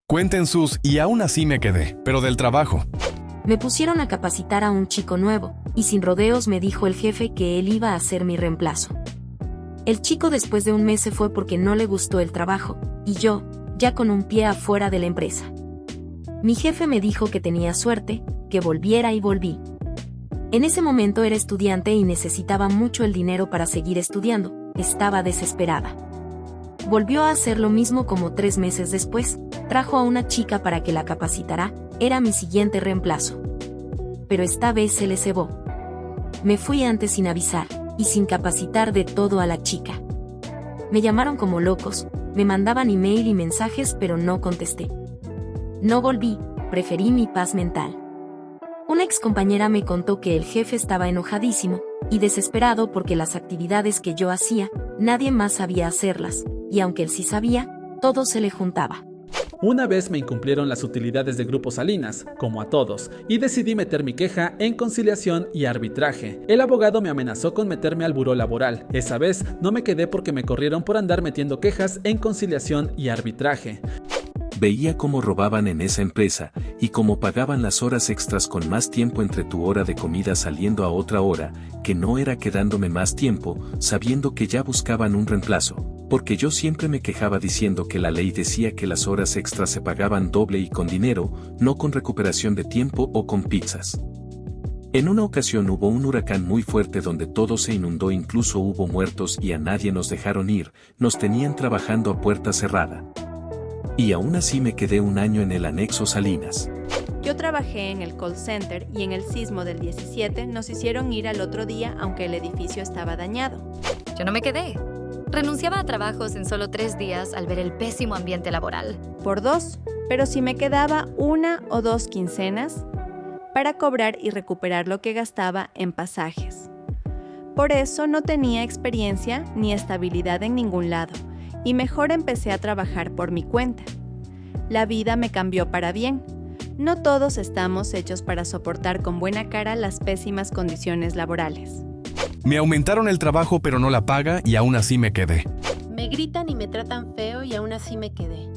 Cuenten sus y aún así me quedé, pero del trabajo. Me pusieron a capacitar a un chico nuevo, y sin rodeos me dijo el jefe que él iba a ser mi reemplazo. El chico después de un mes se fue porque no le gustó el trabajo, y yo, ya con un pie afuera de la empresa. Mi jefe me dijo que tenía suerte, que volviera y volví. En ese momento era estudiante y necesitaba mucho el dinero para seguir estudiando, estaba desesperada. Volvió a hacer lo mismo como 3 meses después, trajo a una chica para que la capacitara, era mi siguiente reemplazo. Pero esta vez se le cebó. Me fui antes sin avisar, y sin capacitar de todo a la chica. Me llamaron como locos, me mandaban email y mensajes pero no contesté. No volví, preferí mi paz mental. Una excompañera me contó que el jefe estaba enojadísimo y desesperado porque las actividades que yo hacía, nadie más sabía hacerlas, y aunque él sí sabía, todo se le juntaba. Una vez me incumplieron las utilidades de Grupo Salinas, como a todos, y decidí meter mi queja en conciliación y arbitraje. El abogado me amenazó con meterme al buró laboral. Esa vez no me quedé porque me corrieron por andar metiendo quejas en conciliación y arbitraje. Veía cómo robaban en esa empresa, y cómo pagaban las horas extras con más tiempo entre tu hora de comida saliendo a otra hora, que no era quedándome más tiempo, sabiendo que ya buscaban un reemplazo, porque yo siempre me quejaba diciendo que la ley decía que las horas extras se pagaban doble y con dinero, no con recuperación de tiempo o con pizzas. En una ocasión hubo un huracán muy fuerte donde todo se inundó, incluso hubo muertos y a nadie nos dejaron ir, nos tenían trabajando a puerta cerrada. Y aún así me quedé un año en el anexo Salinas. Yo trabajé en el call center y en el sismo del 17 nos hicieron ir al otro día aunque el edificio estaba dañado. Yo no me quedé. Renunciaba a trabajos en solo 3 días al ver el pésimo ambiente laboral. Por 2, pero si me quedaba 1 o 2 quincenas para cobrar y recuperar lo que gastaba en pasajes. Por eso no tenía experiencia ni estabilidad en ningún lado. Y mejor empecé a trabajar por mi cuenta. La vida me cambió para bien. No todos estamos hechos para soportar con buena cara las pésimas condiciones laborales. Me aumentaron el trabajo pero no la paga y aún así me quedé. Me gritan y me tratan feo y aún así me quedé.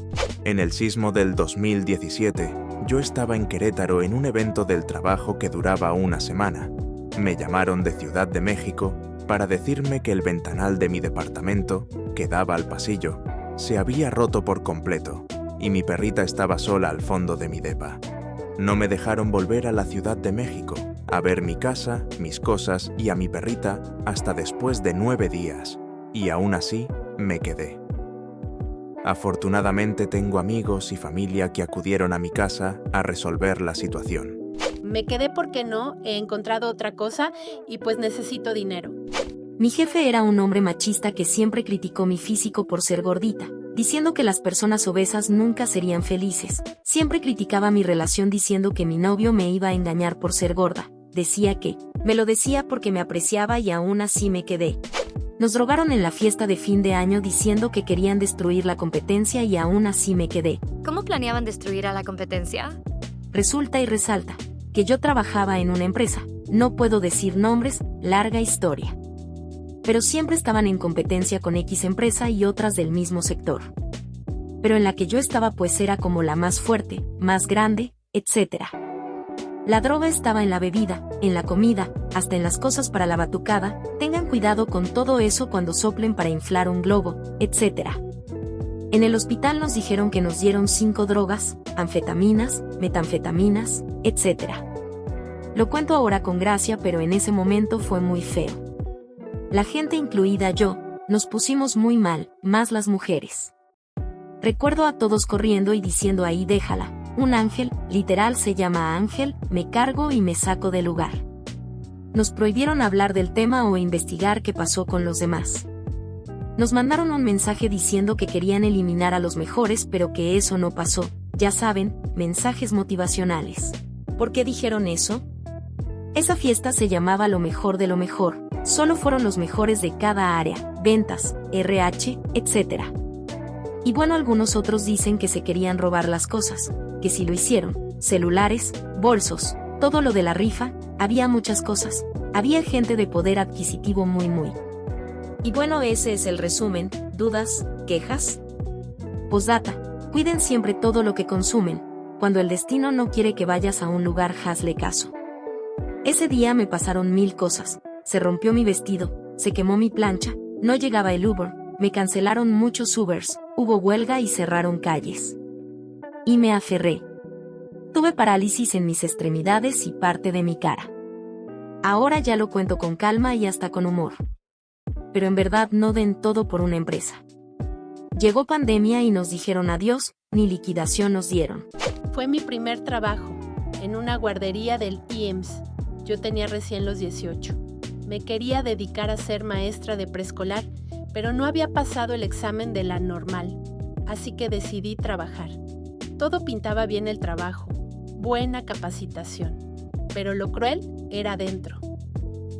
En el sismo del 2017, yo estaba en Querétaro en un evento del trabajo que duraba una semana. Me llamaron de Ciudad de México para decirme que el ventanal de mi departamento, que daba al pasillo, se había roto por completo y mi perrita estaba sola al fondo de mi depa. No me dejaron volver a la Ciudad de México, a ver mi casa, mis cosas y a mi perrita hasta después de 9 días, y aún así me quedé. Afortunadamente tengo amigos y familia que acudieron a mi casa a resolver la situación. Me quedé porque no, he encontrado otra cosa y pues necesito dinero. Mi jefe era un hombre machista que siempre criticó mi físico por ser gordita, diciendo que las personas obesas nunca serían felices. Siempre criticaba mi relación diciendo que mi novio me iba a engañar por ser gorda. Decía que, me lo decía porque me apreciaba y aún así me quedé. Nos drogaron en la fiesta de fin de año diciendo que querían destruir la competencia y aún así me quedé. ¿Cómo planeaban destruir a la competencia? Resulta y resalta que yo trabajaba en una empresa, no puedo decir nombres, larga historia. Pero siempre estaban en competencia con X empresa y otras del mismo sector. Pero en la que yo estaba pues era como la más fuerte, más grande, etc. La droga estaba en la bebida, en la comida, hasta en las cosas para la batucada, tengan cuidado con todo eso cuando soplen para inflar un globo, etc. En el hospital nos dijeron que nos dieron 5 drogas, anfetaminas, metanfetaminas, etc. Lo cuento ahora con gracia pero en ese momento fue muy feo. La gente incluida yo, nos pusimos muy mal, más las mujeres. Recuerdo a todos corriendo y diciendo ahí déjala, un ángel, literal se llama ángel, me cargo y me saco del lugar. Nos prohibieron hablar del tema o investigar qué pasó con los demás. Nos mandaron un mensaje diciendo que querían eliminar a los mejores pero que eso no pasó, ya saben, mensajes motivacionales. ¿Por qué dijeron eso? Esa fiesta se llamaba lo mejor de lo mejor, solo fueron los mejores de cada área, ventas, RH, etc. Y bueno, algunos otros dicen que se querían robar las cosas, que si lo hicieron, celulares, bolsos, todo lo de la rifa, había muchas cosas, había gente de poder adquisitivo muy. Y bueno, ese es el resumen, ¿dudas, quejas? Postdata, Cuiden siempre todo lo que consumen. Cuando el destino no quiere que vayas a un lugar, hazle caso. Ese día me pasaron 1000 cosas. Se rompió mi vestido, se quemó mi plancha, no llegaba el Uber, me cancelaron muchos Ubers, hubo huelga y cerraron calles. Y me aferré. Tuve parálisis en mis extremidades y parte de mi cara. Ahora ya lo cuento con calma y hasta con humor. Pero en verdad no den todo por una empresa. Llegó pandemia y nos dijeron adiós, ni liquidación nos dieron. Fue mi primer trabajo, en una guardería del IMSS. Yo tenía recién los 18. Me quería dedicar a ser maestra de preescolar, pero no había pasado el examen de la normal, así que decidí trabajar. Todo pintaba bien el trabajo, buena capacitación, pero lo cruel era dentro.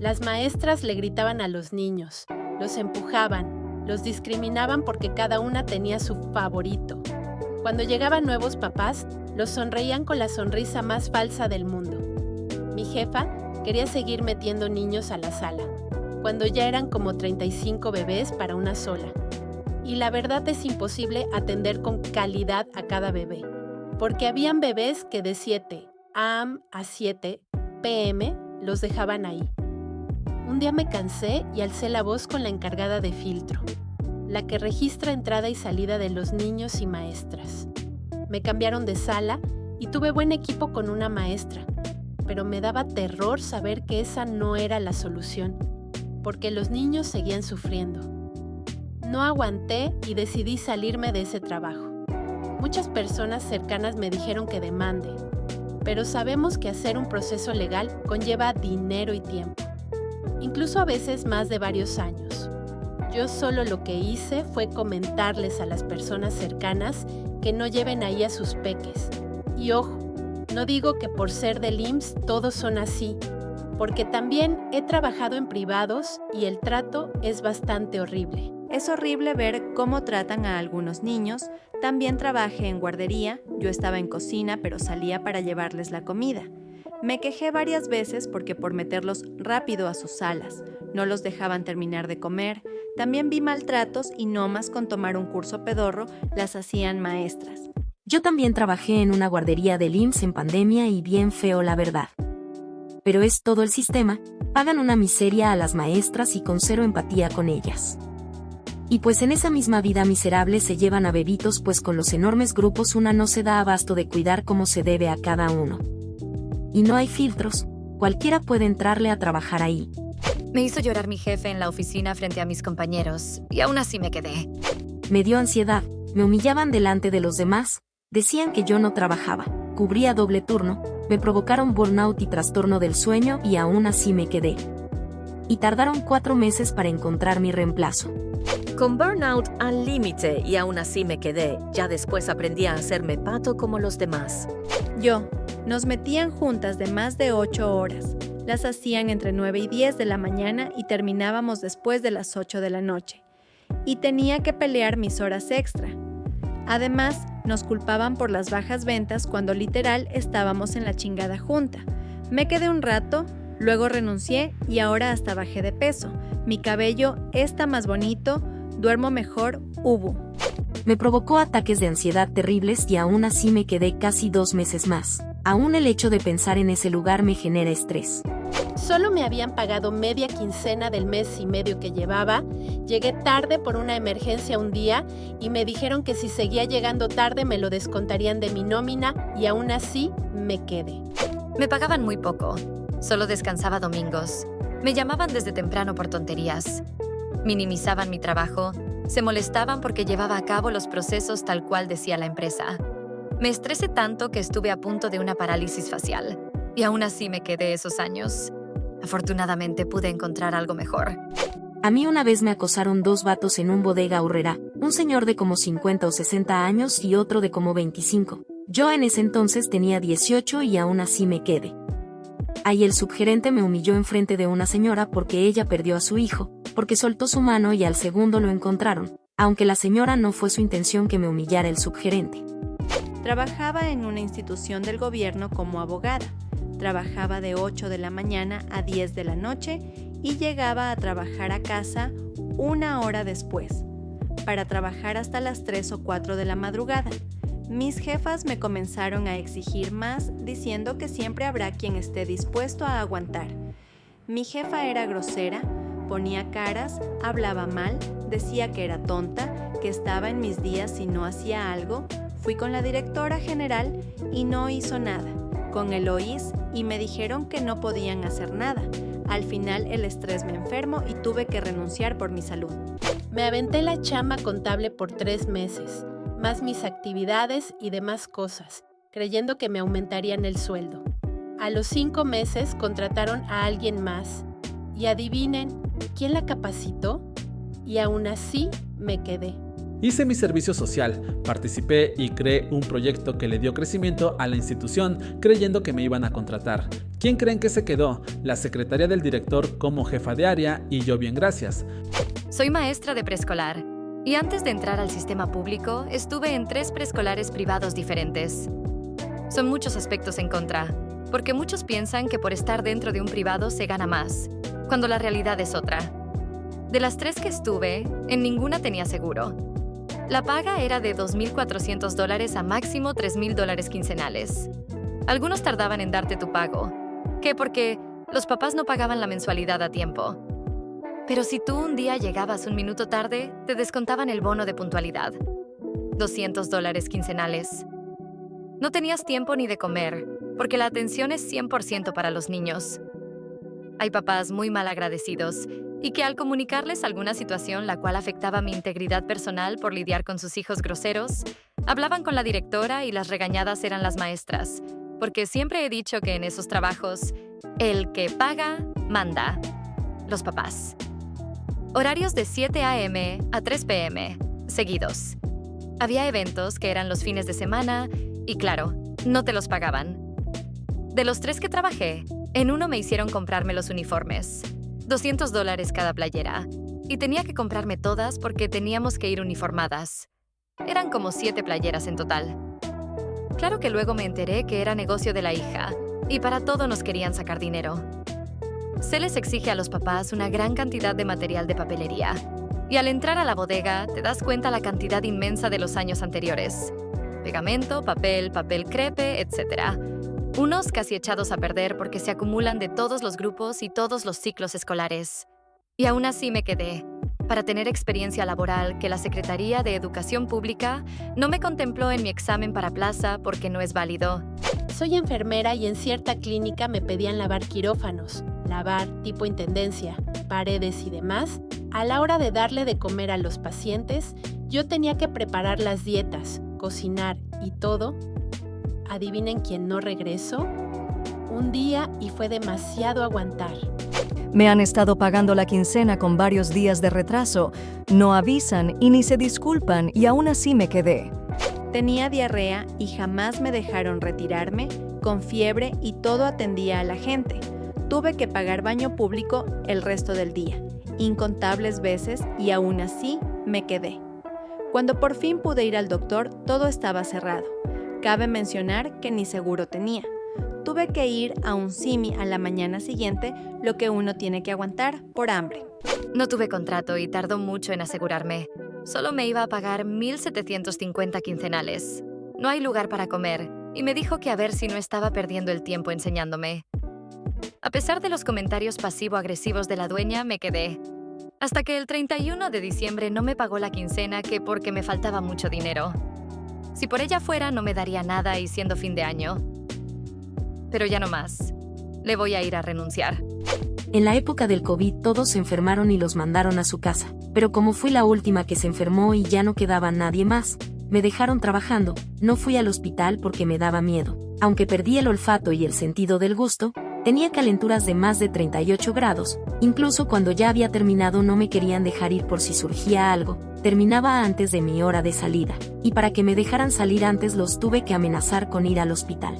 Las maestras le gritaban a los niños, los empujaban, los discriminaban porque cada una tenía su favorito. Cuando llegaban nuevos papás, los sonreían con la sonrisa más falsa del mundo. Mi jefa quería seguir metiendo niños a la sala, cuando ya eran como 35 bebés para una sola. Y la verdad es imposible atender con calidad a cada bebé, porque habían bebés que de 7 a.m. a 7 p.m. los dejaban ahí. Un día me cansé y alcé la voz con la encargada de filtro, la que registra entrada y salida de los niños y maestras. Me cambiaron de sala y tuve buen equipo con una maestra, pero me daba terror saber que esa no era la solución, porque los niños seguían sufriendo. No aguanté y decidí salirme de ese trabajo. Muchas personas cercanas me dijeron que demande, pero sabemos que hacer un proceso legal conlleva dinero y tiempo, incluso a veces más de varios años. Yo solo lo que hice fue comentarles a las personas cercanas que no lleven ahí a sus peques. Y ojo, no digo que por ser del IMSS todos son así, porque también he trabajado en privados y el trato es bastante horrible. Es horrible ver cómo tratan a algunos niños. También trabajé en guardería, yo estaba en cocina pero salía para llevarles la comida. Me quejé varias veces porque por meterlos rápido a sus salas, no los dejaban terminar de comer. También vi maltratos y no más con tomar un curso pedorro las hacían maestras. Yo también trabajé en una guardería del IMSS en pandemia y bien feo la verdad. Pero es todo el sistema, pagan una miseria a las maestras y con cero empatía con ellas. Y pues en esa misma vida miserable se llevan a bebitos, pues con los enormes grupos una no se da abasto de cuidar como se debe a cada uno. Y no hay filtros, cualquiera puede entrarle a trabajar ahí. Me hizo llorar mi jefe en la oficina frente a mis compañeros, y aún así me quedé. Me dio ansiedad, me humillaban delante de los demás, decían que yo no trabajaba, cubría doble turno, me provocaron burnout y trastorno del sueño y aún así me quedé. Y tardaron 4 meses para encontrar mi reemplazo. Con burnout al límite y aún así me quedé, ya después aprendí a hacerme pato como los demás. Nos metían juntas de más de 8 horas. Las hacían entre 9 y 10 de la mañana y terminábamos después de las 8 de la noche. Y tenía que pelear mis horas extra. Además, nos culpaban por las bajas ventas cuando literal estábamos en la chingada junta. Me quedé un rato, luego renuncié y ahora hasta bajé de peso. Mi cabello está más bonito, duermo mejor, hubo. Me provocó ataques de ansiedad terribles y aún así me quedé casi 2 meses más. Aún el hecho de pensar en ese lugar me genera estrés. Solo me habían pagado media quincena del mes y medio que llevaba. Llegué tarde por una emergencia un día y me dijeron que si seguía llegando tarde me lo descontarían de mi nómina y aún así me quedé. Me pagaban muy poco, solo descansaba domingos. Me llamaban desde temprano por tonterías. Minimizaban mi trabajo, se molestaban porque llevaba a cabo los procesos tal cual decía la empresa. Me estresé tanto que estuve a punto de una parálisis facial, y aún así me quedé esos años. Afortunadamente pude encontrar algo mejor. A mí una vez me acosaron 2 vatos en un bodega aurrera, un señor de como 50 o 60 años y otro de como 25. Yo en ese entonces tenía 18 y aún así me quedé. Ahí el subgerente me humilló enfrente de una señora porque ella perdió a su hijo, porque soltó su mano y al segundo lo encontraron, aunque la señora no fue su intención que me humillara el subgerente. Trabajaba en una institución del gobierno como abogada. Trabajaba de 8 de la mañana a 10 de la noche y llegaba a trabajar a casa 1 hora después, para trabajar hasta las 3 o 4 de la madrugada. Mis jefas me comenzaron a exigir más, diciendo que siempre habrá quien esté dispuesto a aguantar. Mi jefa era grosera, ponía caras, hablaba mal, decía que era tonta, que estaba en mis días si no hacía algo. Fui con la directora general y no hizo nada, con el OIS, y me dijeron que no podían hacer nada. Al final el estrés me enfermó y tuve que renunciar por mi salud. Me aventé la chamba contable por 3 meses, más mis actividades y demás cosas, creyendo que me aumentarían el sueldo. A los 5 meses contrataron a alguien más. Y adivinen, ¿quién la capacitó? Y aún así me quedé. Hice mi servicio social, participé y creé un proyecto que le dio crecimiento a la institución creyendo que me iban a contratar. ¿Quién creen que se quedó? La secretaria del director como jefa de área y yo bien gracias. Soy maestra de preescolar y antes de entrar al sistema público estuve en 3 preescolares privados diferentes. Son muchos aspectos en contra, porque muchos piensan que por estar dentro de un privado se gana más, cuando la realidad es otra. De las 3 que estuve, en ninguna tenía seguro. La paga era de $2,400 a máximo $3,000 quincenales. Algunos tardaban en darte tu pago, que porque los papás no pagaban la mensualidad a tiempo. Pero si tú un día llegabas un minuto tarde, te descontaban el bono de puntualidad. $200 quincenales. No tenías tiempo ni de comer, porque la atención es 100% para los niños. Hay papás muy mal agradecidos y que al comunicarles alguna situación la cual afectaba mi integridad personal por lidiar con sus hijos groseros, hablaban con la directora y las regañadas eran las maestras, porque siempre he dicho que en esos trabajos, el que paga, manda. Los papás. Horarios de 7 a.m. a 3 p.m. seguidos. Había eventos que eran los fines de semana y claro, no te los pagaban. De los 3 que trabajé, en uno me hicieron comprarme los uniformes. $200 cada playera. Y tenía que comprarme todas porque teníamos que ir uniformadas. Eran como 7 playeras en total. Claro que luego me enteré que era negocio de la hija y para todo nos querían sacar dinero. Se les exige a los papás una gran cantidad de material de papelería. Y al entrar a la bodega te das cuenta la cantidad inmensa de los años anteriores. Pegamento, papel crepe, etc. Unos casi echados a perder porque se acumulan de todos los grupos y todos los ciclos escolares. Y aún así me quedé, para tener experiencia laboral que la Secretaría de Educación Pública no me contempló en mi examen para plaza porque no es válido. Soy enfermera y en cierta clínica me pedían lavar quirófanos, lavar tipo intendencia, paredes y demás. A la hora de darle de comer a los pacientes, yo tenía que preparar las dietas, cocinar y todo. ¿Adivinen quién no regresó? Un día y fue demasiado aguantar. Me han estado pagando la quincena con varios días de retraso. No avisan y ni se disculpan y aún así me quedé. Tenía diarrea y jamás me dejaron retirarme, con fiebre y todo atendía a la gente. Tuve que pagar baño público el resto del día, incontables veces y aún así me quedé. Cuando por fin pude ir al doctor, todo estaba cerrado. Cabe mencionar que ni seguro tenía. Tuve que ir a un simi a la mañana siguiente, lo que uno tiene que aguantar por hambre. No tuve contrato y tardó mucho en asegurarme. Solo me iba a pagar $1,750 quincenales. No hay lugar para comer, y me dijo que a ver si no estaba perdiendo el tiempo enseñándome. A pesar de los comentarios pasivo-agresivos de la dueña, me quedé. Hasta que el 31 de diciembre no me pagó la quincena que porque me faltaba mucho dinero. Si por ella fuera, no me daría nada y siendo fin de año. Pero ya no más. Le voy a ir a renunciar. En la época del COVID todos se enfermaron y los mandaron a su casa, pero como fui la última que se enfermó y ya no quedaba nadie más, me dejaron trabajando. No fui al hospital porque me daba miedo. Aunque perdí el olfato y el sentido del gusto, tenía calenturas de más de 38 grados. Incluso cuando ya había terminado no me querían dejar ir por si surgía algo. Terminaba antes de mi hora de salida, y para que me dejaran salir antes los tuve que amenazar con ir al hospital.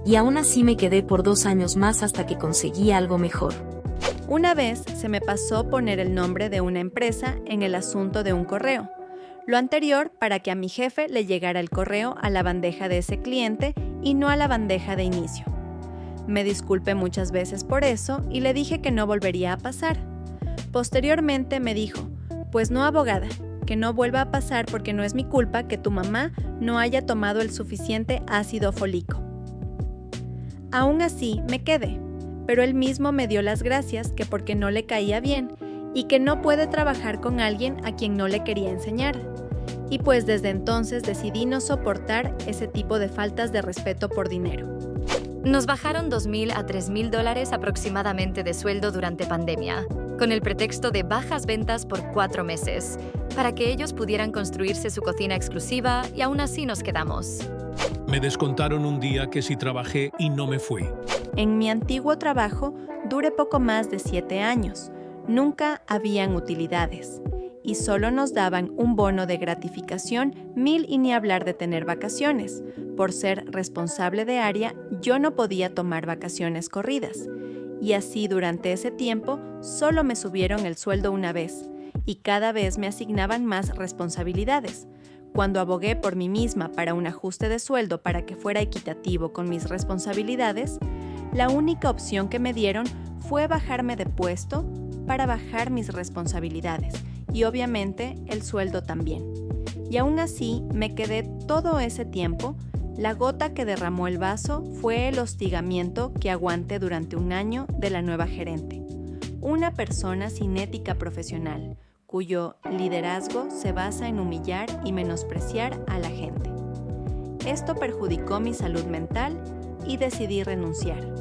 Y aún así me quedé por 2 años más hasta que conseguí algo mejor. Una vez se me pasó poner el nombre de una empresa en el asunto de un correo. Lo anterior para que a mi jefe le llegara el correo a la bandeja de ese cliente y no a la bandeja de inicio. Me disculpé muchas veces por eso y le dije que no volvería a pasar. Posteriormente me dijo, pues no, abogada, que no vuelva a pasar porque no es mi culpa que tu mamá no haya tomado el suficiente ácido fólico. Aún así, me quedé, pero él mismo me dio las gracias que porque no le caía bien y que no puede trabajar con alguien a quien no le quería enseñar. Y pues desde entonces decidí no soportar ese tipo de faltas de respeto por dinero. Nos bajaron $2,000 a $3,000 aproximadamente de sueldo durante pandemia, con el pretexto de bajas ventas por 4 meses, para que ellos pudieran construirse su cocina exclusiva y aún así nos quedamos. Me descontaron un día que sí trabajé y no me fui. En mi antiguo trabajo duré poco más de 7 años. Nunca habían utilidades y solo nos daban un bono de gratificación, 1,000 y ni hablar de tener vacaciones. Por ser responsable de área, yo no podía tomar vacaciones corridas. Y así durante ese tiempo solo me subieron el sueldo una vez y cada vez me asignaban más responsabilidades. Cuando abogué por mí misma para un ajuste de sueldo para que fuera equitativo con mis responsabilidades, la única opción que me dieron fue bajarme de puesto para bajar mis responsabilidades y obviamente el sueldo también. Y aún así me quedé todo ese tiempo. La gota que derramó el vaso fue el hostigamiento que aguanté durante 1 año de la nueva gerente. Una persona sin ética profesional, cuyo liderazgo se basa en humillar y menospreciar a la gente. Esto perjudicó mi salud mental y decidí renunciar.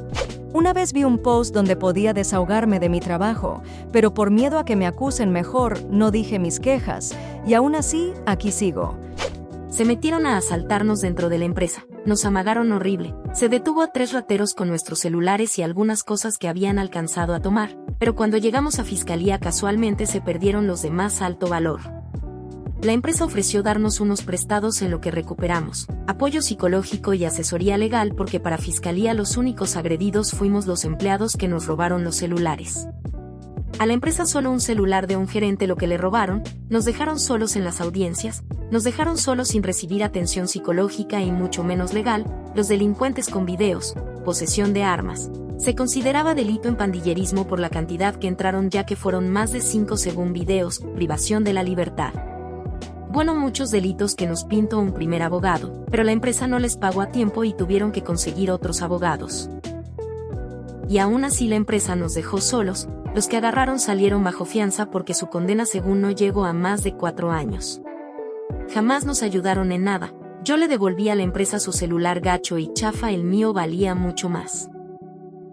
Una vez vi un post donde podía desahogarme de mi trabajo, pero por miedo a que me acusen mejor, no dije mis quejas, y aún así, aquí sigo. Se metieron a asaltarnos dentro de la empresa, nos amagaron horrible, se detuvo a 3 rateros con nuestros celulares y algunas cosas que habían alcanzado a tomar, pero cuando llegamos a fiscalía casualmente se perdieron los de más alto valor. La empresa ofreció darnos unos prestados en lo que recuperamos, apoyo psicológico y asesoría legal porque para fiscalía los únicos agredidos fuimos los empleados que nos robaron los celulares. A la empresa solo un celular de un gerente lo que le robaron, nos dejaron solos en las audiencias, nos dejaron solos sin recibir atención psicológica y mucho menos legal, los delincuentes con videos, posesión de armas. Se consideraba delito en pandillerismo por la cantidad que entraron ya que fueron más de 5 según videos, privación de la libertad. Bueno, muchos delitos que nos pintó un primer abogado, pero la empresa no les pagó a tiempo y tuvieron que conseguir otros abogados. Y aún así la empresa nos dejó solos, los que agarraron salieron bajo fianza porque su condena según no llegó a más de 4 años. Jamás nos ayudaron en nada, yo le devolví a la empresa su celular gacho y chafa, el mío valía mucho más.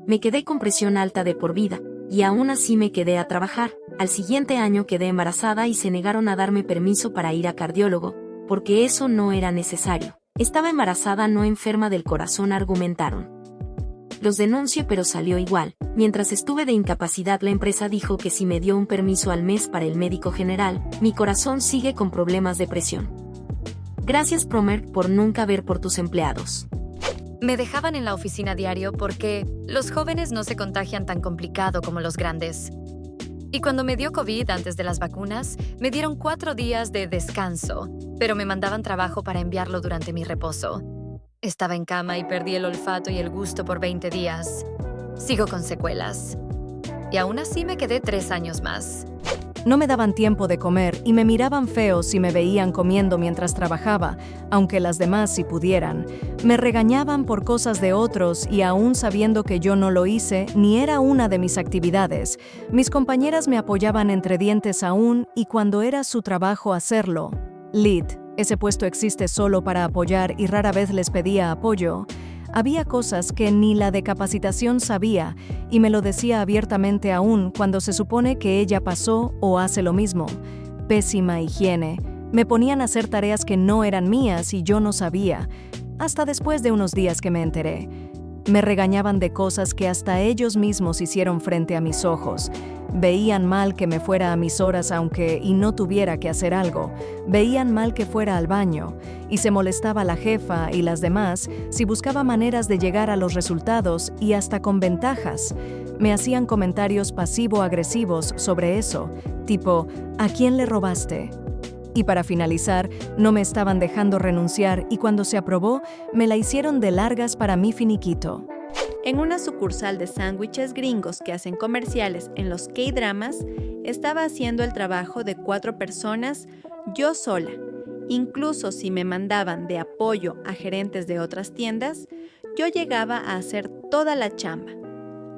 Me quedé con presión alta de por vida, y aún así me quedé a trabajar. Al siguiente año quedé embarazada y se negaron a darme permiso para ir a cardiólogo, porque eso no era necesario. Estaba embarazada, no enferma del corazón, argumentaron. Los denuncié pero salió igual. Mientras estuve de incapacidad la empresa dijo que si me dio un permiso al mes para el médico general, mi corazón sigue con problemas de presión. Gracias Promer por nunca ver por tus empleados. Me dejaban en la oficina diario porque los jóvenes no se contagian tan complicado como los grandes. Y cuando me dio COVID antes de las vacunas, me dieron 4 días de descanso, pero me mandaban trabajo para enviarlo durante mi reposo. Estaba en cama y perdí el olfato y el gusto por 20 días. Sigo con secuelas. Y aún así me quedé 3 años más. No me daban tiempo de comer y me miraban feo si me veían comiendo mientras trabajaba, aunque las demás sí pudieran. Me regañaban por cosas de otros y aún sabiendo que yo no lo hice, ni era una de mis actividades. Mis compañeras me apoyaban entre dientes aún y cuando era su trabajo hacerlo. Lead, ese puesto existe solo para apoyar y rara vez les pedía apoyo. Había cosas que ni la de capacitación sabía y me lo decía abiertamente aún cuando se supone que ella pasó o hace lo mismo. Pésima higiene. Me ponían a hacer tareas que no eran mías y yo no sabía. Hasta después de unos días que me enteré. Me regañaban de cosas que hasta ellos mismos hicieron frente a mis ojos. Veían mal que me fuera a mis horas y no tuviera que hacer algo. Veían mal que fuera al baño. Y se molestaba la jefa y las demás si buscaba maneras de llegar a los resultados y hasta con ventajas. Me hacían comentarios pasivo-agresivos sobre eso, tipo, ¿a quién le robaste? Y para finalizar, no me estaban dejando renunciar y cuando se aprobó, me la hicieron de largas para mi finiquito. En una sucursal de sándwiches gringos que hacen comerciales en los K-dramas, Estaba haciendo el trabajo de 4 personas yo sola. Incluso si me mandaban de apoyo a gerentes de otras tiendas, yo llegaba a hacer toda la chamba.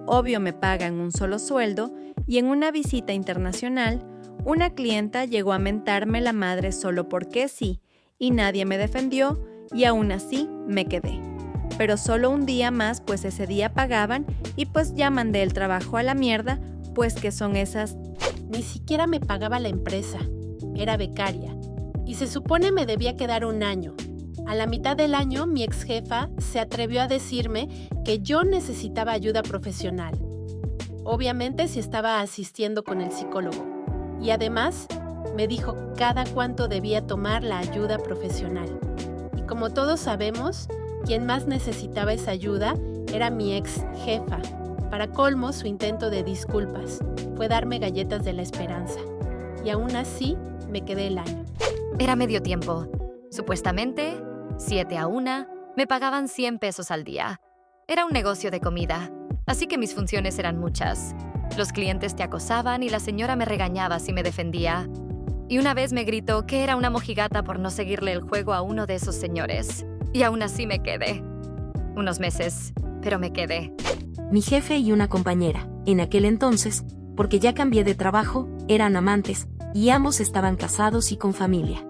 Obvio me pagan un solo sueldo y en una visita internacional, una clienta llegó a mentarme la madre solo porque sí y nadie me defendió y aún así me quedé. Pero solo un día más, pues ese día pagaban y pues ya mandé el trabajo a la mierda, pues que son esas. Ni siquiera me pagaba la empresa. Era becaria. Y se supone me debía quedar un año. A la mitad del año, mi ex jefa se atrevió a decirme que yo necesitaba ayuda profesional. Obviamente si estaba asistiendo con el psicólogo. Y además, me dijo cada cuánto debía tomar la ayuda profesional. Y como todos sabemos, quien más necesitaba esa ayuda era mi ex jefa. Para colmo, su intento de disculpas fue darme galletas de la esperanza. Y aún así, me quedé el año. Era medio tiempo. Supuestamente, 7 a 1, me pagaban 100 pesos al día. Era un negocio de comida, así que mis funciones eran muchas. Los clientes te acosaban y la señora me regañaba si me defendía. Y una vez me gritó que era una mojigata por no seguirle el juego a uno de esos señores. Y aún así me quedé. Unos meses, pero me quedé. Mi jefe y una compañera, en aquel entonces, porque ya cambié de trabajo, eran amantes, y ambos estaban casados y con familia.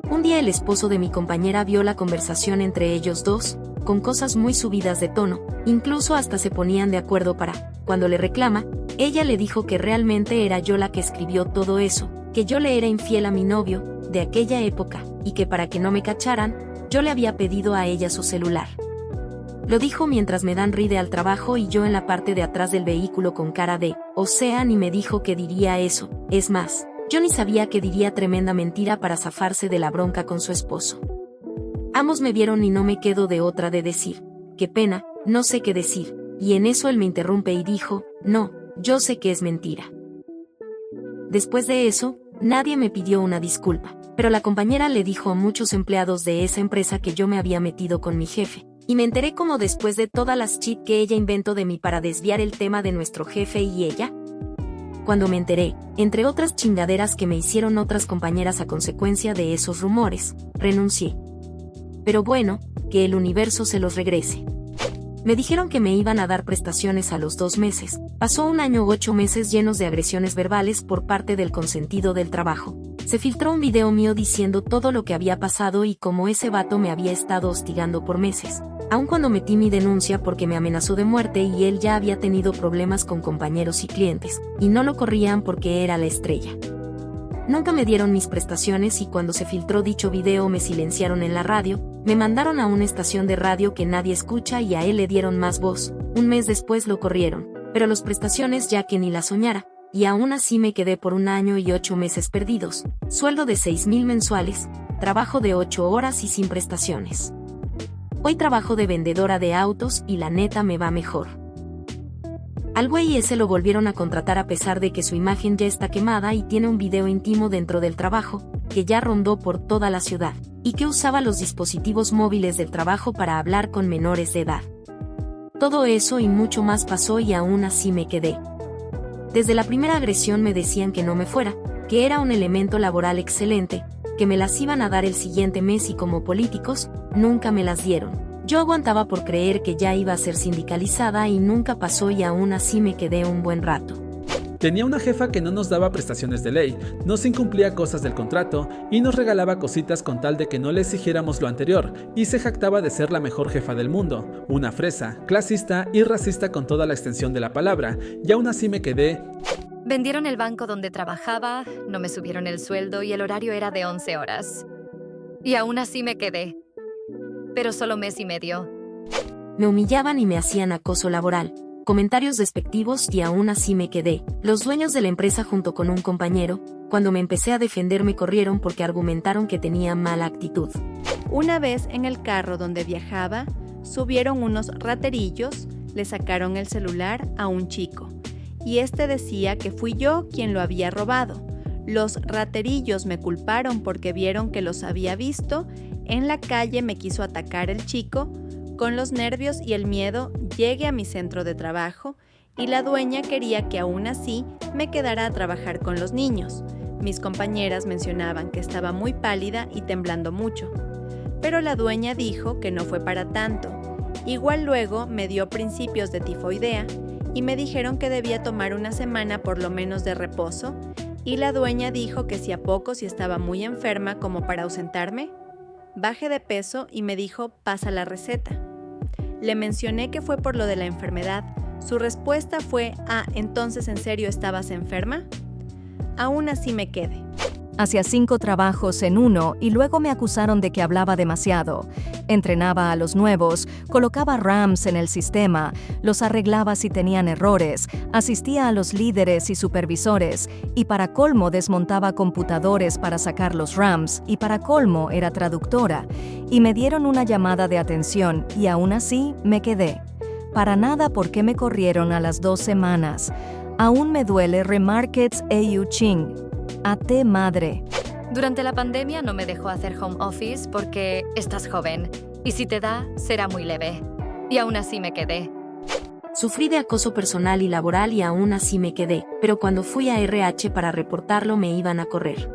Un día el esposo de mi compañera vio la conversación entre ellos dos, con cosas muy subidas de tono, incluso hasta se ponían de acuerdo para, cuando le reclama, ella le dijo que realmente era yo la que escribió todo eso, que yo le era infiel a mi novio, de aquella época, y que para que no me cacharan, yo le había pedido a ella su celular. Lo dijo mientras me dan ride al trabajo y yo en la parte de atrás del vehículo con cara de, o sea, ni me dijo que diría eso, es más, yo ni sabía que diría tremenda mentira para zafarse de la bronca con su esposo. Ambos me vieron y no me quedo de otra de decir, qué pena, no sé qué decir, y en eso él me interrumpe y dijo, no, yo sé que es mentira. Después de eso, nadie me pidió una disculpa, pero la compañera le dijo a muchos empleados de esa empresa que yo me había metido con mi jefe, y me enteré como después de todas las cheats que ella inventó de mí para desviar el tema de nuestro jefe y ella. Cuando me enteré, entre otras chingaderas que me hicieron otras compañeras a consecuencia de esos rumores, renuncié. Pero bueno, que el universo se los regrese. Me dijeron que me iban a dar prestaciones a los 2 meses. Pasó 1 año 8 meses llenos de agresiones verbales por parte del consentido del trabajo. Se filtró un video mío diciendo todo lo que había pasado y cómo ese vato me había estado hostigando por meses. Aun cuando metí mi denuncia porque me amenazó de muerte y él ya había tenido problemas con compañeros y clientes, y no lo corrían porque era la estrella. Nunca me dieron mis prestaciones y cuando se filtró dicho video me silenciaron en la radio, me mandaron a una estación de radio que nadie escucha y a él le dieron más voz. 1 mes después lo corrieron, pero las prestaciones ya que ni la soñara, y aún así me quedé por 1 año y 8 meses perdidos, sueldo de 6,000 mensuales, trabajo de 8 horas y sin prestaciones. Hoy trabajo de vendedora de autos y la neta me va mejor. Al güey ese lo volvieron a contratar a pesar de que su imagen ya está quemada y tiene un video íntimo dentro del trabajo, que ya rondó por toda la ciudad, y que usaba los dispositivos móviles del trabajo para hablar con menores de edad. Todo eso y mucho más pasó y aún así me quedé. Desde la primera agresión me decían que no me fuera, que era un elemento laboral excelente, que me las iban a dar el siguiente mes y como políticos, nunca me las dieron. Yo aguantaba por creer que ya iba a ser sindicalizada y nunca pasó y aún así me quedé un buen rato. Tenía una jefa que no nos daba prestaciones de ley, nos incumplía cosas del contrato y nos regalaba cositas con tal de que no le exigiéramos lo anterior, y se jactaba de ser la mejor jefa del mundo, una fresa, clasista y racista con toda la extensión de la palabra, y aún así me quedé. Vendieron el banco donde trabajaba, no me subieron el sueldo y el horario era de 11 horas. Y aún así me quedé. Pero solo 1 mes y medio. Me humillaban y me hacían acoso laboral, comentarios despectivos y aún así me quedé. Los dueños de la empresa junto con un compañero, cuando me empecé a defender me corrieron porque argumentaron que tenía mala actitud. Una vez en el carro donde viajaba, subieron unos raterillos, le sacaron el celular a un chico, y este decía que fui yo quien lo había robado. Los raterillos me culparon porque vieron que los había visto. En la calle me quiso atacar el chico. Con los nervios y el miedo llegué a mi centro de trabajo y la dueña quería que aún así me quedara a trabajar con los niños. Mis compañeras mencionaban que estaba muy pálida y temblando mucho, pero la dueña dijo que no fue para tanto. Igual luego me dio principios de tifoidea y me dijeron que debía tomar una semana por lo menos de reposo, y la dueña dijo que si estaba muy enferma como para ausentarme. Bajé de peso y me dijo, pasa la receta. Le mencioné que fue por lo de la enfermedad. Su respuesta fue, ¿entonces en serio estabas enferma? Aún así me quedé. Hacía 5 trabajos en uno y luego me acusaron de que hablaba demasiado. Entrenaba a los nuevos, colocaba RAMs en el sistema, los arreglaba si tenían errores, asistía a los líderes y supervisores, y para colmo desmontaba computadores para sacar los RAMs, y para colmo era traductora. Y me dieron una llamada de atención y aún así me quedé. Para nada porque me corrieron a las 2 semanas. Aún me duele Remarkets AU Ching. ¡Ate madre! Durante la pandemia no me dejó hacer home office porque estás joven y si te da, será muy leve. Y aún así me quedé. Sufrí de acoso personal y laboral y aún así me quedé, pero cuando fui a RH para reportarlo me iban a correr.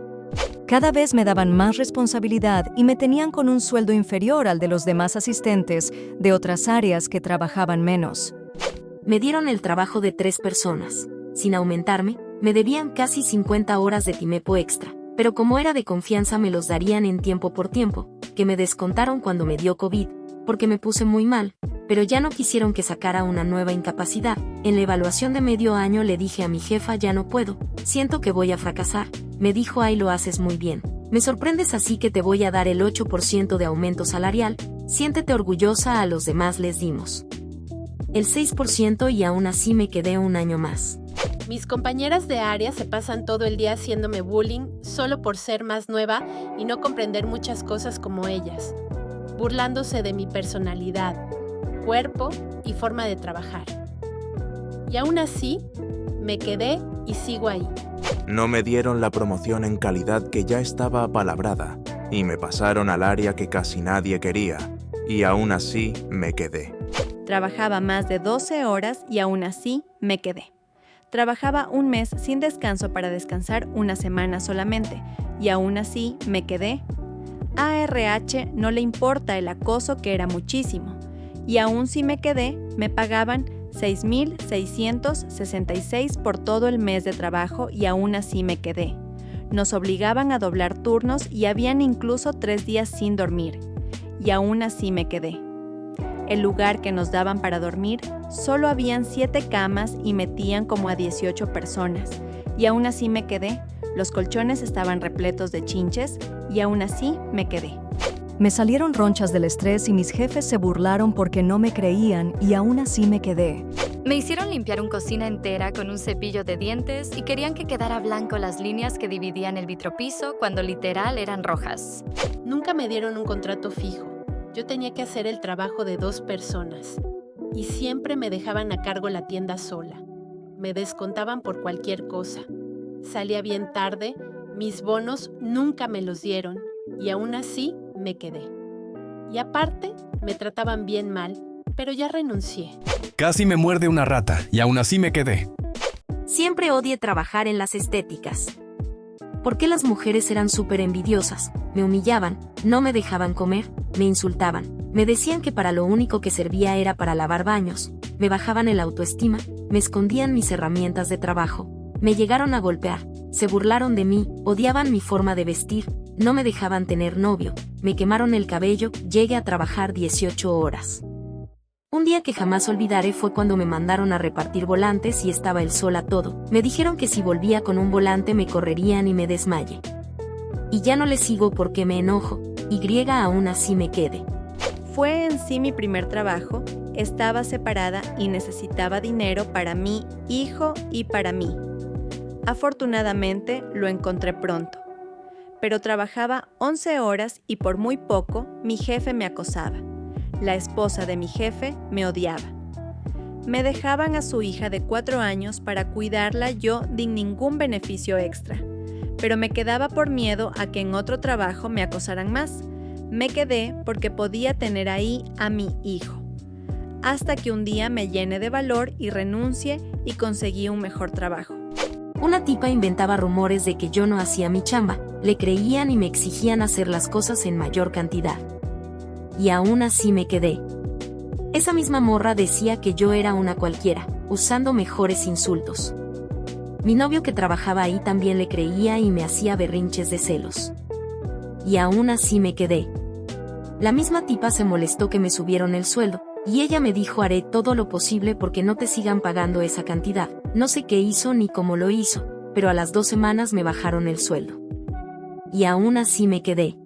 Cada vez me daban más responsabilidad y me tenían con un sueldo inferior al de los demás asistentes de otras áreas que trabajaban menos. Me dieron el trabajo de 3 personas. Sin aumentarme, me debían casi 50 horas de tiempo extra, pero como era de confianza me los darían en tiempo por tiempo, que me descontaron cuando me dio COVID, porque me puse muy mal, pero ya no quisieron que sacara una nueva incapacidad. En la evaluación de medio año le dije a mi jefa, ya no puedo, siento que voy a fracasar. Me dijo, ahí lo haces muy bien. Me sorprendes, así que te voy a dar el 8% de aumento salarial, siéntete orgullosa. A los demás les dimos el 6% y aún así me quedé un año más. Mis compañeras de área se pasan todo el día haciéndome bullying solo por ser más nueva y no comprender muchas cosas como ellas, burlándose de mi personalidad, cuerpo y forma de trabajar. Y aún así, me quedé y sigo ahí. No me dieron la promoción en calidad que ya estaba apalabrada y me pasaron al área que casi nadie quería, y aún así me quedé. Trabajaba más de 12 horas y aún así me quedé. Trabajaba un mes sin descanso para descansar una semana solamente, y aún así me quedé. A RH no le importa el acoso, que era muchísimo, y aún si me quedé, me pagaban $6,666 por todo el mes de trabajo y aún así me quedé. Nos obligaban a doblar turnos y habían incluso 3 días sin dormir, y aún así me quedé. El lugar que nos daban para dormir, solo habían 7 camas y metían como a 18 personas, y aún así me quedé. Los colchones estaban repletos de chinches y aún así me quedé. Me salieron ronchas del estrés y mis jefes se burlaron porque no me creían y aún así me quedé. Me hicieron limpiar una cocina entera con un cepillo de dientes y querían que quedara blanco las líneas que dividían el vitropiso cuando literal eran rojas. Nunca me dieron un contrato fijo. Yo tenía que hacer el trabajo de 2 personas y siempre me dejaban a cargo la tienda sola. Me descontaban por cualquier cosa. Salía bien tarde, mis bonos nunca me los dieron y aún así me quedé. Y aparte, me trataban bien mal, pero ya renuncié. Casi me muerde una rata y aún así me quedé. Siempre odié trabajar en las estéticas. ¿Por qué las mujeres eran súper envidiosas? Me humillaban, no me dejaban comer, me insultaban, me decían que para lo único que servía era para lavar baños, me bajaban el autoestima, me escondían mis herramientas de trabajo, me llegaron a golpear, se burlaron de mí, odiaban mi forma de vestir, no me dejaban tener novio, me quemaron el cabello, llegué a trabajar 18 horas. Un día que jamás olvidaré fue cuando me mandaron a repartir volantes y estaba el sol a todo. Me dijeron que si volvía con un volante me correrían y me desmayé. Y ya no le sigo porque me enojo, y aún así me quedé. Fue en sí mi primer trabajo, estaba separada y necesitaba dinero para mi hijo y para mí. Afortunadamente lo encontré pronto, pero trabajaba 11 horas y por muy poco mi jefe me acosaba. La esposa de mi jefe me odiaba. Me dejaban a su hija de 4 años para cuidarla yo sin ningún beneficio extra, pero me quedaba por miedo a que en otro trabajo me acosaran más. Me quedé porque podía tener ahí a mi hijo. hasta que un día me llené de valor y renuncié y conseguí un mejor trabajo. Una tipa inventaba rumores de que yo no hacía mi chamba, le creían y me exigían hacer las cosas en mayor cantidad. Y aún así me quedé. Esa misma morra decía que yo era una cualquiera, usando mejores insultos. Mi novio que trabajaba ahí también le creía y me hacía berrinches de celos. Y aún así me quedé. La misma tipa se molestó que me subieron el sueldo, y ella me dijo: haré todo lo posible porque no te sigan pagando esa cantidad. No sé qué hizo ni cómo lo hizo, pero a las 2 semanas me bajaron el sueldo. Y aún así me quedé.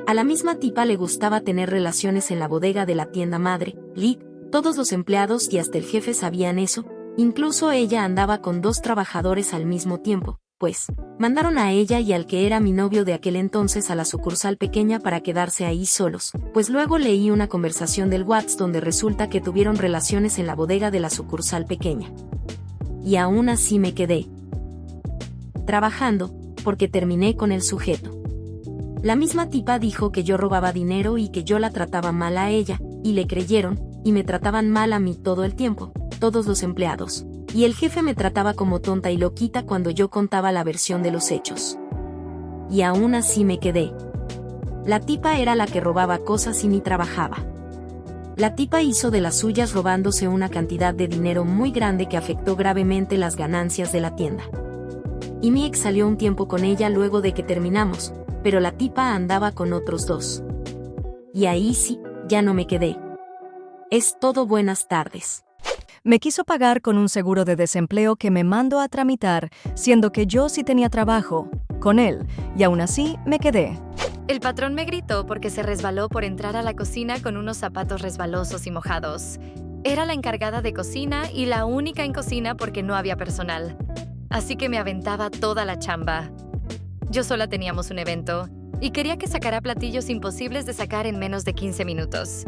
A la misma tipa le gustaba tener relaciones en la bodega de la tienda madre, Lit. Todos los empleados y hasta el jefe sabían eso. Incluso ella andaba con 2 trabajadores al mismo tiempo, pues mandaron a ella y al que era mi novio de aquel entonces a la sucursal pequeña para quedarse ahí solos, pues luego leí una conversación del WhatsApp donde resulta que tuvieron relaciones en la bodega de la sucursal pequeña. Y aún así me quedé trabajando, porque terminé con el sujeto. La misma tipa dijo que yo robaba dinero y que yo la trataba mal a ella, y le creyeron, y me trataban mal a mí todo el tiempo, todos los empleados. Y el jefe me trataba como tonta y loquita cuando yo contaba la versión de los hechos. Y aún así me quedé. La tipa era la que robaba cosas y ni trabajaba. La tipa hizo de las suyas robándose una cantidad de dinero muy grande que afectó gravemente las ganancias de la tienda. Y mi ex salió un tiempo con ella luego de que terminamos, pero la tipa andaba con otros 2. Y ahí sí, ya no me quedé. Es todo, buenas tardes. Me quiso pagar con un seguro de desempleo que me mandó a tramitar, siendo que yo sí tenía trabajo con él, y aún así me quedé. El patrón me gritó porque se resbaló por entrar a la cocina con unos zapatos resbalosos y mojados. Era la encargada de cocina y la única en cocina porque no había personal. Así que me aventaba toda la chamba. Yo sola teníamos un evento y quería que sacara platillos imposibles de sacar en menos de 15 minutos.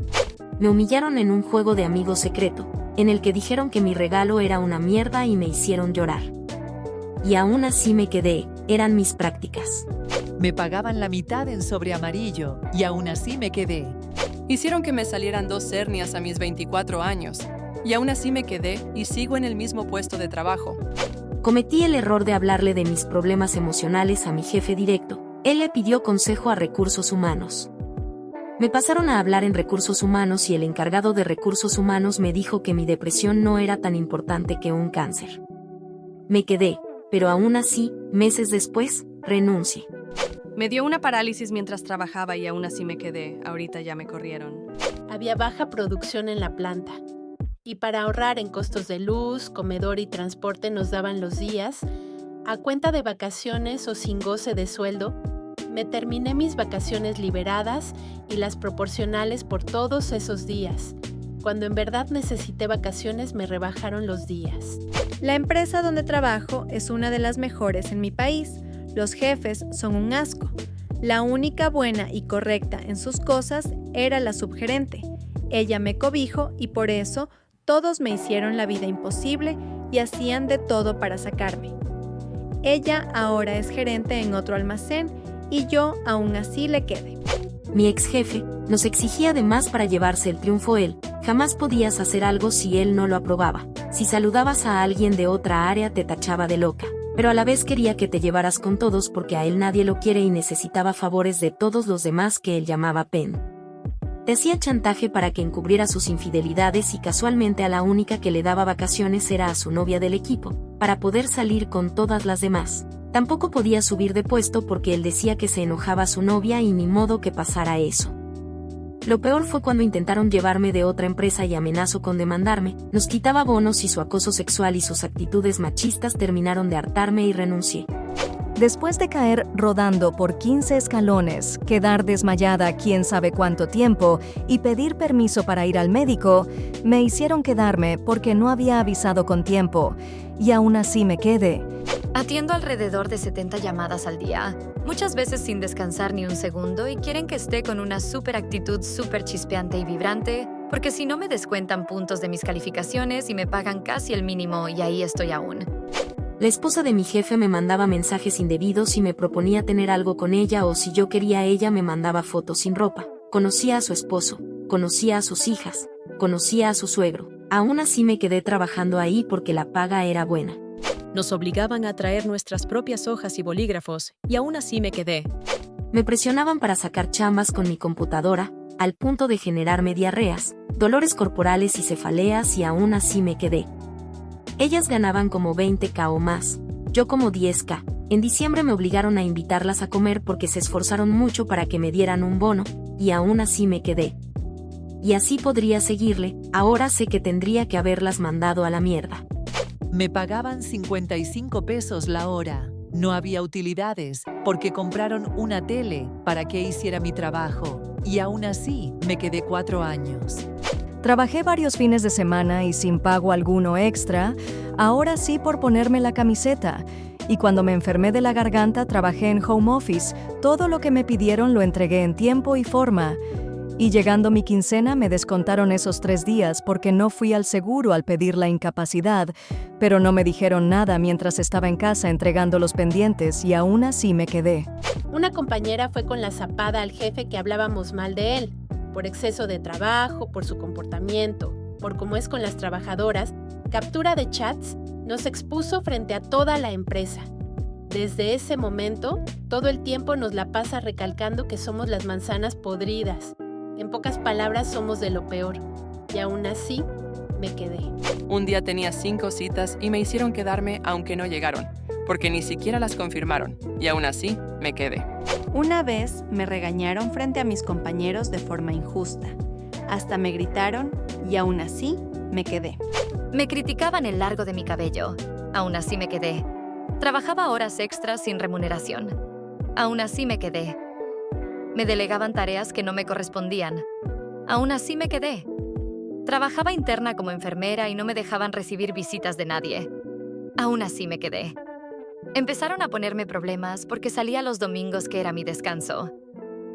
Me humillaron en un juego de amigo secreto, en el que dijeron que mi regalo era una mierda y me hicieron llorar. Y aún así me quedé, eran mis prácticas. Me pagaban la mitad en sobre amarillo y aún así me quedé. Hicieron que me salieran 2 hernias a mis 24 años y aún así me quedé y sigo en el mismo puesto de trabajo. Cometí el error de hablarle de mis problemas emocionales a mi jefe directo. Él le pidió consejo a recursos humanos. Me pasaron a hablar en recursos humanos y el encargado de recursos humanos me dijo que mi depresión no era tan importante que un cáncer. Me quedé, pero aún así, meses después, renuncié. Me dio una parálisis mientras trabajaba y aún así me quedé. Ahorita ya me corrieron. Había baja producción en la planta. Y para ahorrar en costos de luz, comedor y transporte nos daban los días, a cuenta de vacaciones o sin goce de sueldo. Me terminé mis vacaciones liberadas y las proporcionales por todos esos días. Cuando en verdad necesité vacaciones me rebajaron los días. La empresa donde trabajo es una de las mejores en mi país. Los jefes son un asco. La única buena y correcta en sus cosas era la subgerente. Ella me cobijo y por eso todos me hicieron la vida imposible y hacían de todo para sacarme. Ella ahora es gerente en otro almacén y yo aún así le quedé. Mi ex jefe nos exigía de más para llevarse el triunfo él. Jamás podías hacer algo si él no lo aprobaba. Si saludabas a alguien de otra área te tachaba de loca. Pero a la vez quería que te llevaras con todos porque a él nadie lo quiere y necesitaba favores de todos los demás que él llamaba pen. Te hacía chantaje para que encubriera sus infidelidades y casualmente a la única que le daba vacaciones era a su novia del equipo, para poder salir con todas las demás. Tampoco podía subir de puesto porque él decía que se enojaba a su novia y ni modo que pasara eso. Lo peor fue cuando intentaron llevarme de otra empresa y amenazó con demandarme, nos quitaba bonos y su acoso sexual y sus actitudes machistas terminaron de hartarme y renuncié. Después de caer rodando por 15 escalones, quedar desmayada quién sabe cuánto tiempo y pedir permiso para ir al médico, me hicieron quedarme porque no había avisado con tiempo, y aún así me quedé. Atiendo alrededor de 70 llamadas al día, muchas veces sin descansar ni un segundo y quieren que esté con una súper actitud súper chispeante y vibrante, porque si no me descuentan puntos de mis calificaciones y me pagan casi el mínimo y ahí estoy aún. La esposa de mi jefe me mandaba mensajes indebidos y me proponía tener algo con ella o si yo quería ella me mandaba fotos sin ropa. Conocía a su esposo, conocía a sus hijas, conocía a su suegro. Aún así me quedé trabajando ahí porque la paga era buena. Nos obligaban a traer nuestras propias hojas y bolígrafos, y aún así me quedé. Me presionaban para sacar chambas con mi computadora, al punto de generarme diarreas, dolores corporales y cefaleas, y aún así me quedé. Ellas ganaban como 20K o más, yo como 10K. En diciembre me obligaron a invitarlas a comer porque se esforzaron mucho para que me dieran un bono, y aún así me quedé. Y así podría seguirle, ahora sé que tendría que haberlas mandado a la mierda. Me pagaban 55 pesos la hora. No había utilidades, porque compraron una tele para que hiciera mi trabajo, y aún así me quedé 4 años. Trabajé varios fines de semana y sin pago alguno extra, ahora sí por ponerme la camiseta. Y cuando me enfermé de la garganta trabajé en home office, todo lo que me pidieron lo entregué en tiempo y forma. Y llegando mi quincena me descontaron esos 3 días porque no fui al seguro al pedir la incapacidad, pero no me dijeron nada mientras estaba en casa entregando los pendientes y aún así me quedé. Una compañera fue con la zapada al jefe que hablábamos mal de él, por exceso de trabajo, por su comportamiento, por cómo es con las trabajadoras, captura de chats, nos expuso frente a toda la empresa. Desde ese momento, todo el tiempo nos la pasa recalcando que somos las manzanas podridas. En pocas palabras, somos de lo peor. Y aún así, me quedé. Un día tenía 5 citas y me hicieron quedarme aunque no llegaron, porque ni siquiera las confirmaron, y aún así, me quedé. Una vez me regañaron frente a mis compañeros de forma injusta. Hasta me gritaron y aún así, me quedé. Me criticaban el largo de mi cabello. Aún así me quedé. Trabajaba horas extras sin remuneración. Aún así me quedé. Me delegaban tareas que no me correspondían. Aún así me quedé. Trabajaba interna como enfermera y no me dejaban recibir visitas de nadie. Aún así me quedé. Empezaron a ponerme problemas porque salía los domingos que era mi descanso.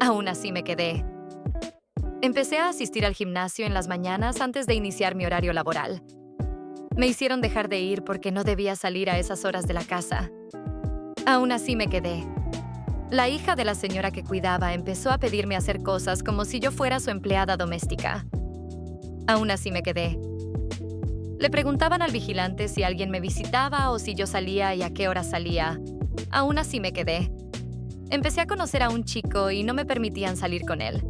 Aún así me quedé. Empecé a asistir al gimnasio en las mañanas antes de iniciar mi horario laboral. Me hicieron dejar de ir porque no debía salir a esas horas de la casa. Aún así me quedé. La hija de la señora que cuidaba empezó a pedirme hacer cosas como si yo fuera su empleada doméstica. Aún así me quedé. Le preguntaban al vigilante si alguien me visitaba o si yo salía y a qué hora salía. Aún así me quedé. Empecé a conocer a un chico y no me permitían salir con él.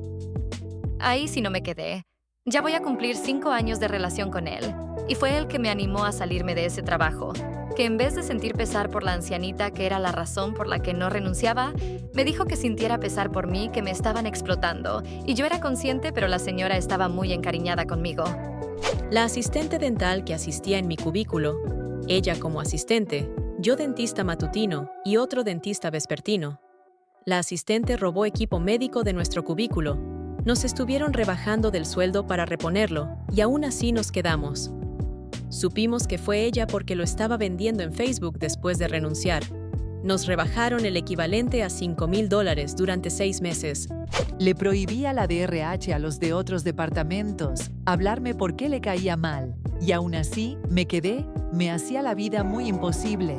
Ahí sí no me quedé. Ya voy a cumplir 5 años de relación con él. Y fue él que me animó a salirme de ese trabajo. Que en vez de sentir pesar por la ancianita, que era la razón por la que no renunciaba, me dijo que sintiera pesar por mí, que me estaban explotando. Y yo era consciente, pero la señora estaba muy encariñada conmigo. La asistente dental que asistía en mi cubículo, ella como asistente, yo dentista matutino y otro dentista vespertino. La asistente robó equipo médico de nuestro cubículo. Nos estuvieron rebajando del sueldo para reponerlo y aún así nos quedamos. Supimos que fue ella porque lo estaba vendiendo en Facebook después de renunciar. Nos rebajaron el equivalente a $5,000 durante 6 meses. Le prohibía la DRH a los de otros departamentos hablarme por qué le caía mal. Y aún así, me quedé, me hacía la vida muy imposible.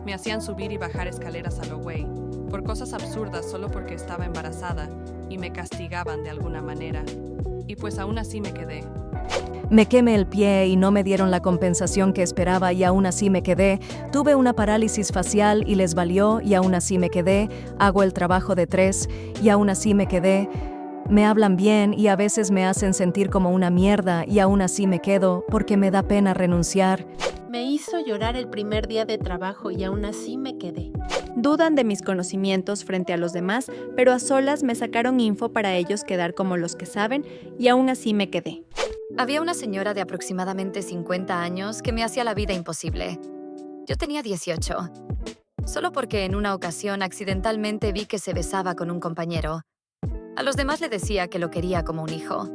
Me hacían subir y bajar escaleras a lo güey, por cosas absurdas solo porque estaba embarazada, y me castigaban de alguna manera. Y pues aún así me quedé. Me quemé el pie y no me dieron la compensación que esperaba y aún así me quedé. Tuve una parálisis facial y les valió y aún así me quedé. Hago el trabajo de 3 y aún así me quedé. Me hablan bien y a veces me hacen sentir como una mierda y aún así me quedo porque me da pena renunciar. Me hizo llorar el primer día de trabajo y aún así me quedé. Dudan de mis conocimientos frente a los demás, pero a solas me sacaron info para ellos quedar como los que saben y aún así me quedé. Había una señora de aproximadamente 50 años que me hacía la vida imposible. Yo tenía 18. Solo porque en una ocasión accidentalmente vi que se besaba con un compañero. A los demás le decía que lo quería como un hijo.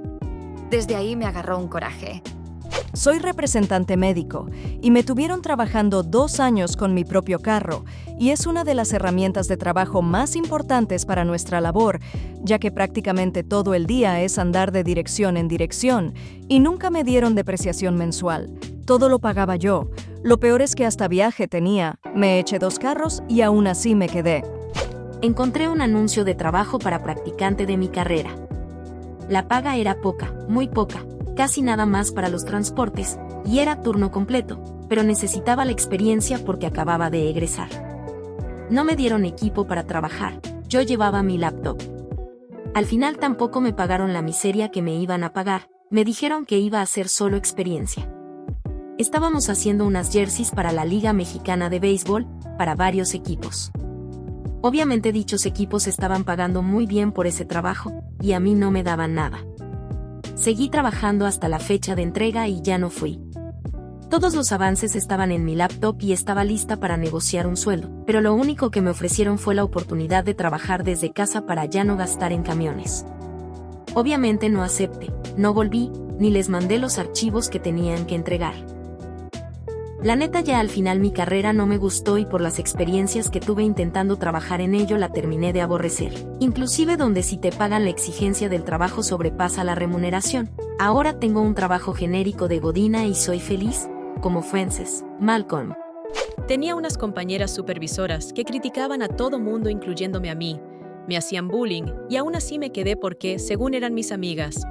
Desde ahí me agarró un coraje. Soy representante médico y me tuvieron trabajando 2 años con mi propio carro y es una de las herramientas de trabajo más importantes para nuestra labor, ya que prácticamente todo el día es andar de dirección en dirección y nunca me dieron depreciación mensual. Todo lo pagaba yo. Lo peor es que hasta viaje tenía. Me eché 2 carros y aún así me quedé. Encontré un anuncio de trabajo para practicante de mi carrera. La paga era poca, muy poca. casi nada más para los transportes, y era turno completo, pero necesitaba la experiencia porque acababa de egresar. No me dieron equipo para trabajar, yo llevaba mi laptop. Al final tampoco me pagaron la miseria que me iban a pagar, me dijeron que iba a ser solo experiencia. Estábamos haciendo unas jerseys para la Liga Mexicana de Béisbol, para varios equipos. Obviamente dichos equipos estaban pagando muy bien por ese trabajo, y a mí no me daban nada. Seguí trabajando hasta la fecha de entrega y ya no fui. Todos los avances estaban en mi laptop y estaba lista para negociar un sueldo, pero lo único que me ofrecieron fue la oportunidad de trabajar desde casa para ya no gastar en camiones. Obviamente no acepté, no volví, ni les mandé los archivos que tenían que entregar. La neta ya al final mi carrera no me gustó y por las experiencias que tuve intentando trabajar en ello la terminé de aborrecer. Inclusive donde si te pagan la exigencia del trabajo sobrepasa la remuneración. Ahora tengo un trabajo genérico de godina y soy feliz, como Frances Malcolm. Tenía unas compañeras supervisoras que criticaban a todo mundo incluyéndome a mí. Me hacían bullying y aún así me quedé porque, según eran mis amigas.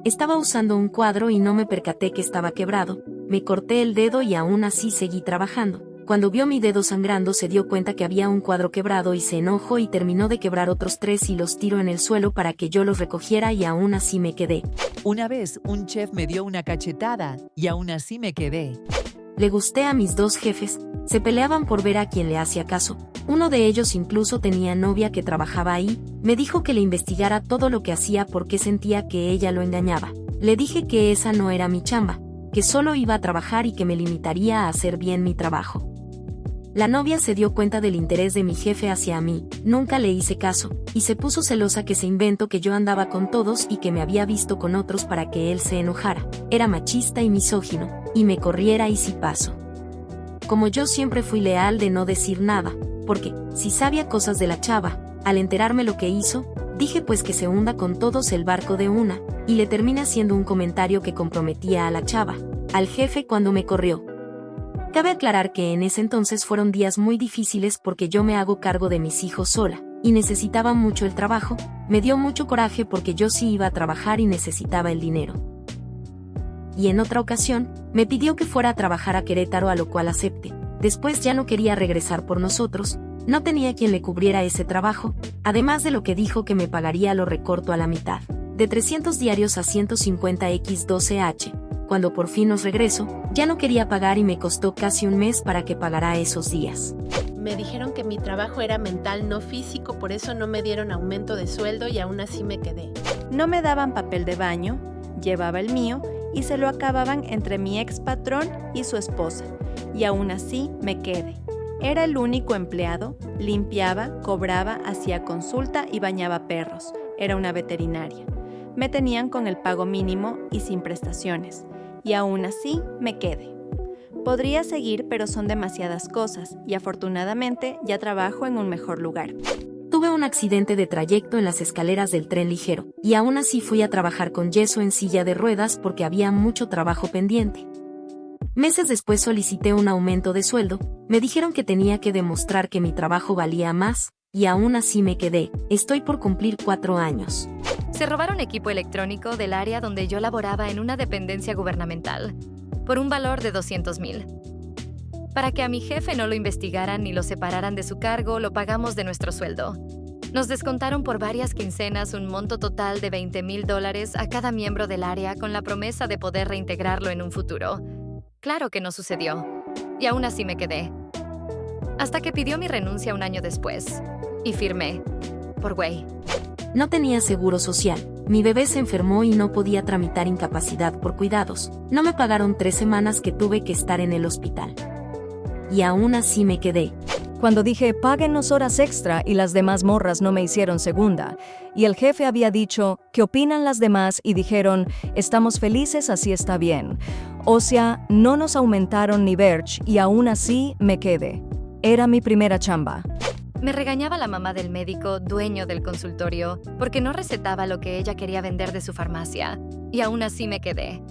Estaba usando un cuadro y no me percaté que estaba quebrado. Me corté el dedo y aún así seguí trabajando. Cuando vio mi dedo sangrando se dio cuenta que había un cuadro quebrado y se enojó y terminó de quebrar otros 3 y los tiró en el suelo para que yo los recogiera y aún así me quedé. Una vez un chef me dio una cachetada y aún así me quedé. Le gusté a mis 2 jefes, se peleaban por ver a quién le hacía caso. Uno de ellos incluso tenía novia que trabajaba ahí, me dijo que le investigara todo lo que hacía porque sentía que ella lo engañaba. Le dije que esa no era mi chamba, que solo iba a trabajar y que me limitaría a hacer bien mi trabajo. La novia se dio cuenta del interés de mi jefe hacia mí, nunca le hice caso, y se puso celosa que se inventó que yo andaba con todos y que me había visto con otros para que él se enojara. Era machista y misógino, y me corriera y si paso. Como yo siempre fui leal de no decir nada, porque, si sabía cosas de la chava, al enterarme lo que hizo, dije pues que se hunda con todos el barco de una, y le terminé haciendo un comentario que comprometía a la chava, al jefe cuando me corrió. Cabe aclarar que en ese entonces fueron días muy difíciles porque yo me hago cargo de mis hijos sola, y necesitaba mucho el trabajo, me dio mucho coraje porque yo sí iba a trabajar y necesitaba el dinero. Y en otra ocasión, me pidió que fuera a trabajar a Querétaro, a lo cual acepté. Después ya no quería regresar por nosotros, no tenía quien le cubriera ese trabajo, además de lo que dijo que me pagaría lo recorto a la mitad, de 300 diarios a 150x12h. Cuando por fin nos regreso, ya no quería pagar y me costó casi un mes para que pagara esos días. Me dijeron que mi trabajo era mental, no físico, por eso no me dieron aumento de sueldo y aún así me quedé. No me daban papel de baño, llevaba el mío y se lo acababan entre mi ex patrón y su esposa, y aún así me quedé. Era el único empleado, limpiaba, cobraba, hacía consulta y bañaba perros. Era una veterinaria. Me tenían con el pago mínimo y sin prestaciones, y aún así me quedé. Podría seguir, pero son demasiadas cosas, y afortunadamente ya trabajo en un mejor lugar. Tuve un accidente de trayecto en las escaleras del tren ligero, y aún así fui a trabajar con yeso en silla de ruedas porque había mucho trabajo pendiente. Meses después solicité un aumento de sueldo, me dijeron que tenía que demostrar que mi trabajo valía más, y aún así me quedé. Estoy por cumplir 4 años. Se robaron equipo electrónico del área donde yo laboraba en una dependencia gubernamental, por un valor de 200,000. Para que a mi jefe no lo investigaran ni lo separaran de su cargo, lo pagamos de nuestro sueldo. Nos descontaron por varias quincenas un monto total de $20,000 a cada miembro del área con la promesa de poder reintegrarlo en un futuro. Claro que no sucedió, y aún así me quedé. Hasta que pidió mi renuncia un año después, y firmé, por güey. No tenía seguro social, mi bebé se enfermó y no podía tramitar incapacidad por cuidados. No me pagaron 3 semanas que tuve que estar en el hospital. Y aún así me quedé. Cuando dije, páguennos horas extra y las demás morras no me hicieron segunda, y el jefe había dicho, ¿qué opinan las demás? Y dijeron, estamos felices, así está bien. O sea, no nos aumentaron ni verge y aún así me quedé. Era mi primera chamba. Me regañaba la mamá del médico, dueño del consultorio, porque no recetaba lo que ella quería vender de su farmacia, y aún así me quedé.